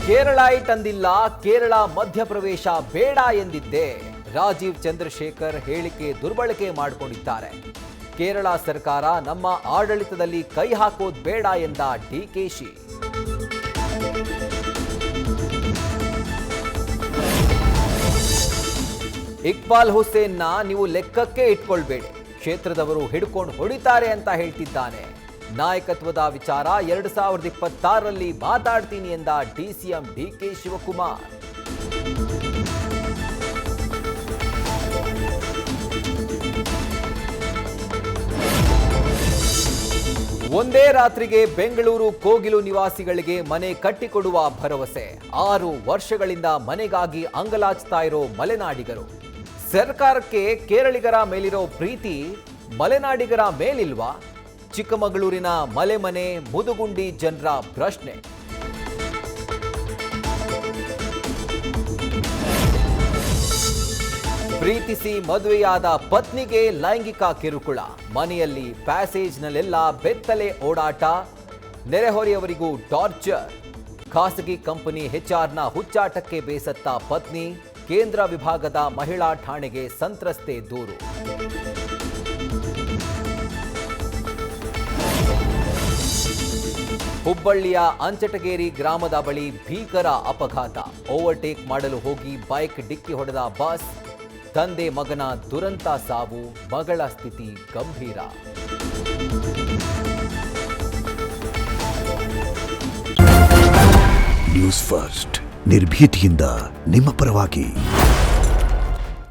ಕೇರಳೈಟ್ ಅಂದಿಲ್ಲ, ಕೇರಳ ಮಧ್ಯಪ್ರವೇಶ ಬೇಡ ಎಂದಿದ್ದೆ. ರಾಜೀವ್ ಚಂದ್ರಶೇಖರ್ ಹೇಳಿಕೆ ದುರ್ಬಳಕೆ ಮಾಡಿಕೊಂಡಿದ್ದಾರೆ. ಕೇರಳ ಸರ್ಕಾರ ನಮ್ಮ ಆಡಳಿತದಲ್ಲಿ ಕೈ ಹಾಕೋದು ಬೇಡ ಎಂದ ಡಿಕೆಶಿ. ಇಕ್ಬಾಲ್ ಹುಸೇನ್ನ ನೀವು ಲೆಕ್ಕಕ್ಕೆ ಇಟ್ಕೊಳ್ಬೇಡಿ, ಕ್ಷೇತ್ರದವರು ಹಿಡ್ಕೊಂಡು ಹೊಡಿತಾರೆ ಅಂತ ಹೇಳ್ತಿದ್ದಾನೆ. ನಾಯಕತ್ವದ ವಿಚಾರ 2026ರಲ್ಲಿ ಮಾತಾಡ್ತೀನಿ ಎಂದ ಡಿಸಿಎಂ ಡಿಕೆ ಶಿವಕುಮಾರ್. ಒಂದೇ ರಾತ್ರಿಗೆ ಬೆಂಗಳೂರು ಕೋಗಿಲು ನಿವಾಸಿಗಳಿಗೆ ಮನೆ ಕಟ್ಟಿಕೊಡುವ ಭರವಸೆ. 6 ವರ್ಷಗಳಿಂದ ಮನೆಗಾಗಿ ಅಂಗಲಾಚ್ತಾ ಇರೋ ಮಲೆನಾಡಿಗರು. ಸರ್ಕಾರಕ್ಕೆ ಕೇರಳಿಗರ ಮೇಲಿರೋ ಪ್ರೀತಿ ಮಲೆನಾಡಿಗರ ಮೇಲಿಲ್ವಾ? ಚಿಕ್ಕಮಗಳೂರಿನ ಮಲೆಮನೆ ಮುದುಗುಂಡಿ ಜನರ ಪ್ರಶ್ನೆ. ಪ್ರೀತಿಸಿ ಮದುವೆಯಾದ ಪತ್ನಿಗೆ ಲೈಂಗಿಕ ಕಿರುಕುಳ. ಮನೆಯಲ್ಲಿ ಪ್ಯಾಸೇಜ್ನಲ್ಲೆಲ್ಲ ಬೆತ್ತಲೆ ಓಡಾಟ. ನೆರೆಹೊರೆಯವರಿಗೂ ಟಾರ್ಚರ್. ಖಾಸಗಿ ಕಂಪನಿ ಹೆಚ್ಆರ್ನ ಹುಚ್ಚಾಟಕ್ಕೆ ಬೇಸತ್ತ ಪತ್ನಿ. ಕೇಂದ್ರ ವಿಭಾಗದ ಮಹಿಳಾ ಠಾಣೆಗೆ ಸಂತ್ರಸ್ತೆ ದೂರು. ಹುಬ್ಬಳ್ಳಿಯ ಅಂಚಟಗೇರಿ ಗ್ರಾಮದ ಬಳಿ ಭೀಕರ ಅಪಘಾತ. ಓವರ್ಟೇಕ್ ಮಾಡಲು ಹೋಗಿ ಬೈಕ್ ಡಿಕ್ಕಿ ಹೊಡೆದ ಬಸ್. ತಂದೆ ಮಗನ ದುರಂತ ಸಾವು. ಮಗಳ ಸ್ಥಿತಿ ಗಂಭೀರ. ನ್ಯೂಸ್ ಫಸ್ಟ್, ನಿರ್ಭೀತಿಯಿಂದ ನಿಮ್ಮ ಪರವಾಗಿ.